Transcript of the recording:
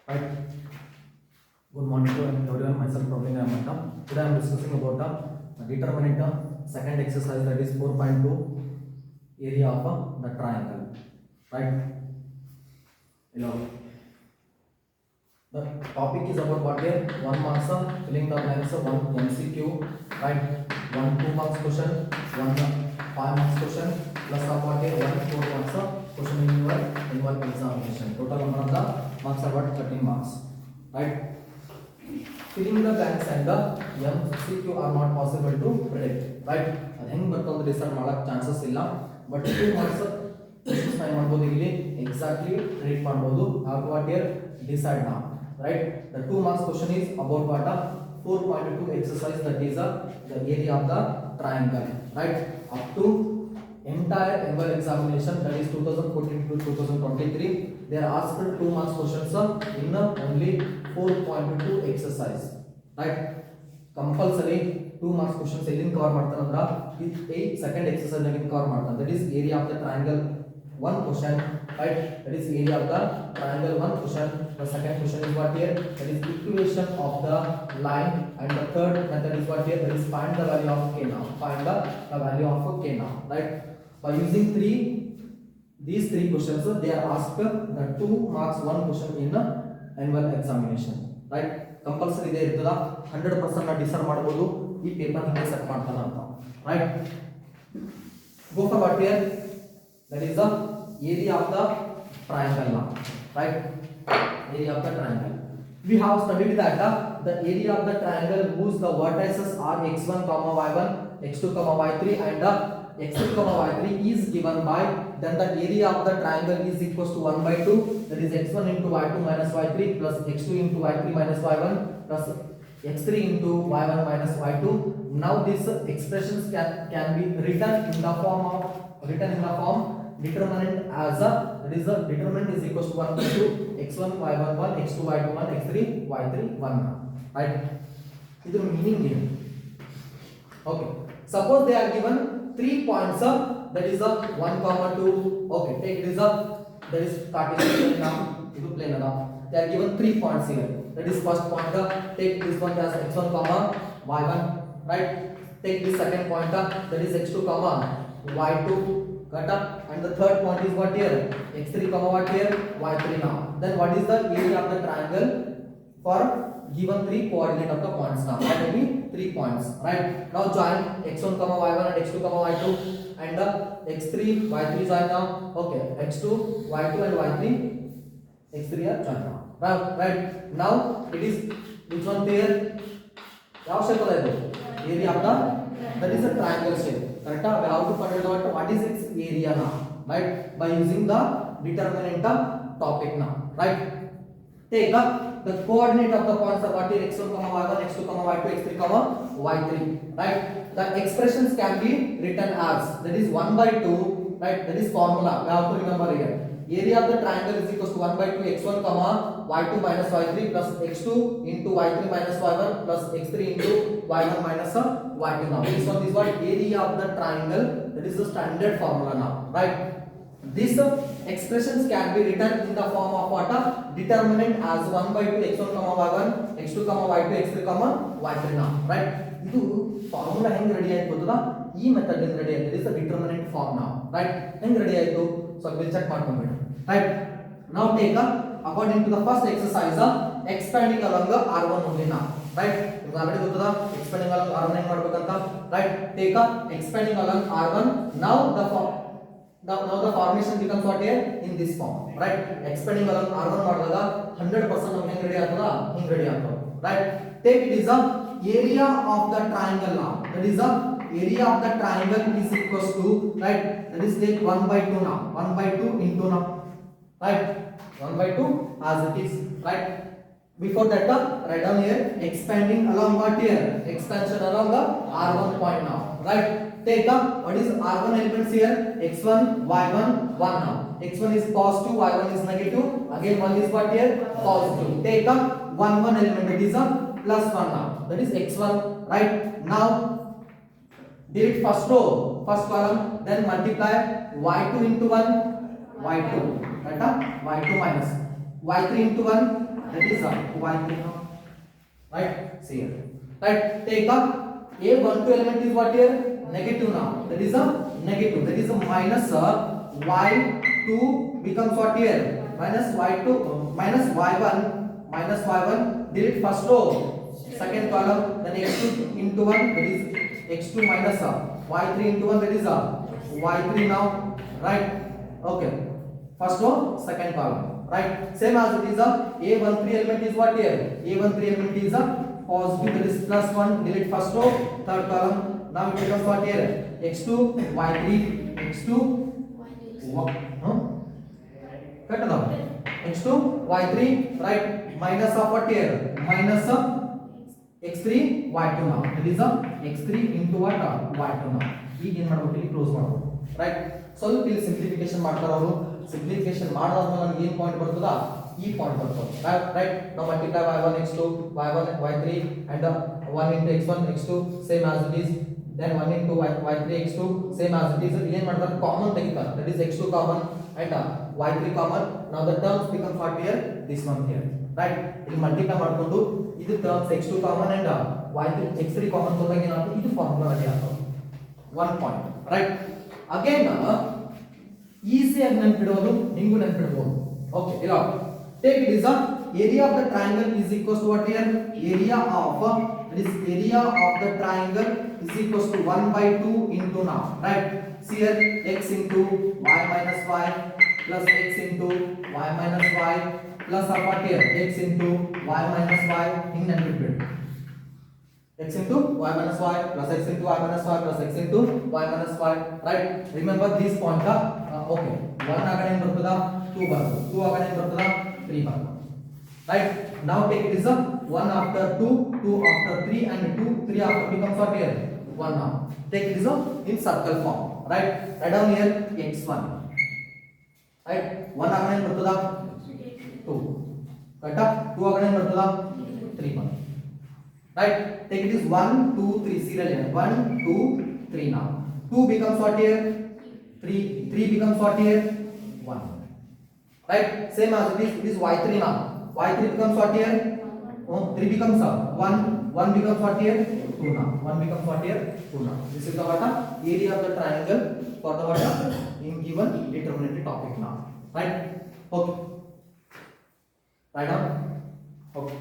Right. Good morning to everyone. Myself Praveen Ramata. Today I am discussing about the determinant second exercise, that is 4.2 area of the triangle. Right. Hello. The topic is about what here? 1 marks filling the blanks, 1 MCQ, right? 1 2 marks question, 1 5 marks question, plus what here 1 4 marks question in your annual examination. Total number of the marks are what 13 marks, right? Filling the blanks and the MCQ are not possible to predict, right? ಅದು ಹೆಂಗ್ ಬರ್ತಂದ್ರೆ decide ಮಾಡಕ್ chances ಇಲ್ಲ, but 2 marks questions find ಮಾಡ್ಬೋದು, ಇಲ್ಲಿ exactly predict ಮಾಡ್ಬೋದು. how to what here decide now, right? The 2 marks question is about what 4.2 exercise, that is the area of the triangle, right? Up to entire annual examination, that is 2014 to 2023, they are asked 2 marks questions in only 4.2 exercise, right? Compulsory 2 marks questions ಎಲ್ಲಿಂದ cover ಮಾಡ್ತಾರೆ ಅಂದ್ರೆ ಈ second exercise ನಲ್ಲಿ cover ಮಾಡ್ತಾರೆ. that is area of the triangle 1 question, right? That is area of the triangle 1 question. The second question is what here, that is equation of the line, and the third method is what here, that is find the value of k now, find the value of k now, right? By using these three questions, they are asked the 2 marks 1 question in annual examination, right? Compulsory ಇದೆ ಇರ್ತದ, 100% na decide ಮಾಡಬಹುದು ಈ paper ಹಿಂಗೆ set ಮಾಡ್ತಾನ ಅಂತ, right? Go for what here, that is the area of the triangle now, right? Area of the triangle, we have studied that the area of the triangle whose the vertices are x1 comma y1, x2 comma y3 and x3 comma y3 is given by, then the area of the triangle is equals to 1 by 2, that is x1 into y2 minus y3 plus x2 into y3 minus y1 plus x3 into y1 minus y2. Now these expressions can be written in the form determinant as that is the determinant is equals to 1 by 2 x1 y1 1 x2 y2 1 x3 y3 1, right? Idu meaning ಏನು? Okay, suppose they are given 3 points, that is a 1 comma 2. Okay, take it is a, that is Cartesian plane now, idu plane ada, they are given 3 points here. That is first point, take this one as x1 comma y1, right? Take this second point, that is x2 comma y2, got up, and the third point is what here, x3 comma what here y3 now. Then what is the area of the triangle for given 3 coordinate of the points now? That will be 3 points, right? Now join x1 comma y1 and x2 comma y2 and x3 y3 join now. Okay, x2 y2 and y3 x3 are join now, right? Now it is which one there, ಯಾವ shape ಅದ ಇದು, area of the, that is a triangle shape, correct? We have to find out what is its area now, right? By using the determinant topic now, right? Take the coordinate of the points are what is x1 comma y1 x2 comma y2 x3 comma y3, right? The expressions can be written as, that is 1 by 2, right? That is formula we have to remember here. Area of the triangle is equals to 1 by 2 x1 comma y2 minus y3 plus x2 into y3 minus y1 plus x3 into y1 minus y2 now. This one is what area of the triangle, that is the standard formula now, right? These expressions can be written in the form of what determinant as 1 by 2 x1 comma y1 x2 comma y2 x3 comma y3 now, right? ಇದು formula ಹೆಂಗ್ ready ಆಯ್ತು ಗೊತ್ತದ, ಈ method ಇಂದ ready ಆಯ್ತು, is determinant form ನಾವು, right? ಹೆಂಗ್ ready ಆಯ್ತು ಸ್ವಲ್ಪ ಚೆಕ್ ಮಾಡ್ಕೊಂಡ್ಬಿಡಿ, right? Now take according to the first exercise expanding along r1 only now, right? ನಿಮಗೆ ಆಲ್ರೆಡಿ ಗೊತ್ತದ ಎಕ್ಸ್ಪ್ಯಾಂಡಿಂಗ್ ಅಲಾಂಗ್ r1 ಹೆಂಗ್ ಮಾಡ್ಬೇಕಂತ, right? Take expanding along r1. now the formation becomes what here in this form, right? Expanding along r1 ಮಾಡಿದಾಗ 100% ನಮಗೆ ಹೆಂಗ್ ready ಆಗ್ತದ, ಹಿಂಗ್ ready ಆಗ್ತದ, right? Take it is a area of the triangle now, that is a area of the triangle is equals to, right? That is take 1 by 2 now, 1 by 2 into now, right? 1 by 2 as it is, right? Before that write down here expanding along what here, expansion along the r1 point now, right? Take up what is r1 elements here, x1 y1 1 now, x1 is positive y1 is negative, again 1 is what here positive. Take up 1 element, that is a plus 1 now, that is x1, right? Now delete first row first column, then multiply y2 into 1 y2, right? y2 minus y3 into 1 that is y3 now. Right, see here. Right, take up a12 element is what here? Negative now. That is a negative. That is a minus y2 becomes what here? Minus y2 minus y1 delete first row, second column, then x2 into 1, that is x2 minus y3 into 1, that is y3 now. Right, okay, first row, second column. Right, same as it is a13 element is what here? A13 element is positive, that is plus 1, delete first row, third column. Now it becomes what here? x2 y3 x2 cut now, x2 y3, right, minus of what here? Minus of x3 y2 now, that is x3 into what y2 now. ಈಗ ಏನು ಮಾಡಬೇಕು, ಇಲ್ಲಿ close ಮಾಡಬೇಕು. Right, ಸ್ವಲ್ಪ ಇಲ್ಲಿ simplification ಮಾಡ್ತಾರೆ ಅವರು. Simplification ಮಾಡಿದಾದ್ಮೇಲೆ ನಮಗೆ ಏನು ಪಾಯಿಂಟ್ ಬರ್ತದ? ಈ ಪಾಯಿಂಟ್ ಬರ್ತದೆ. ರೈಟ್, ನಾವು multiply y1 x2 y1 y3 and 1 into x1 x2 same as it is, then 1 into y3 x2 same as it is. ಏನು ಮಾಡ್ತಾರೆ? ಕಾಮನ್ ತೆಗಿತಾರೆ, that is x2 common and y3 common. now the terms become what here? This one here. Right, ಇಲ್ಲಿ multiply ಮಾಡಿಕೊಂಡು ಇದು terms x2 common and y3 x3 common ತಗೊಂಡಾಗ ಏನಾಗುತ್ತೆ? ಇದು formula ready ಆಗ್ತದೆ. 1 point. Right, again easy ಆಗಿ ನೆನಪಿಡೋದು, ನಿಂಗೂ ನೆನಪಿಡಬಹುದು. Okay, ಇಲ್ಲ, take it is area of the triangle is equals to what here? Area of this area of the triangle is equals to 1 by 2 into now. Right, see here, x into y minus y plus x into y minus y plus what here? X into y minus y. ಹಿಂಗೆ ನೆನಪಿಡಬೇಕು. x into y minus y plus x into y minus y plus x into y minus y. Right, remember this point. Okay, 1 ಆಗಡೆ ಏನು ಬರ್ತದ? 2 ಬರ್ತದೆ, 2 ಆಗಡೆ ಏನು ಬರ್ತದ? 3 ಬರ್ತದೆ. Right, now take it is 1 after 2 after 3 and 3 after becomes what here? 1 now. Take it is in circle form. Right, write down here x1. Right, 1 ಆಗಡೆ ಏನು ಬರ್ತದ? 2. ಕರೆಕ್ಟಾ? 2 ಆಗಡೆ ಏನು ಬರ್ತದ? 3 ಬರ್ತದೆ. Right, take it is 1 2 3 serial here. 1 2 3 now. 2 becomes what here? 3 becomes what here? 1. Right, same as it is y3 now. y3 becomes what here? 3 becomes 1 becomes what here? 2 now. 1 becomes what here? 2 now. This is the what area of the triangle for the what in given determinant topic now. Right, okay, right now, okay.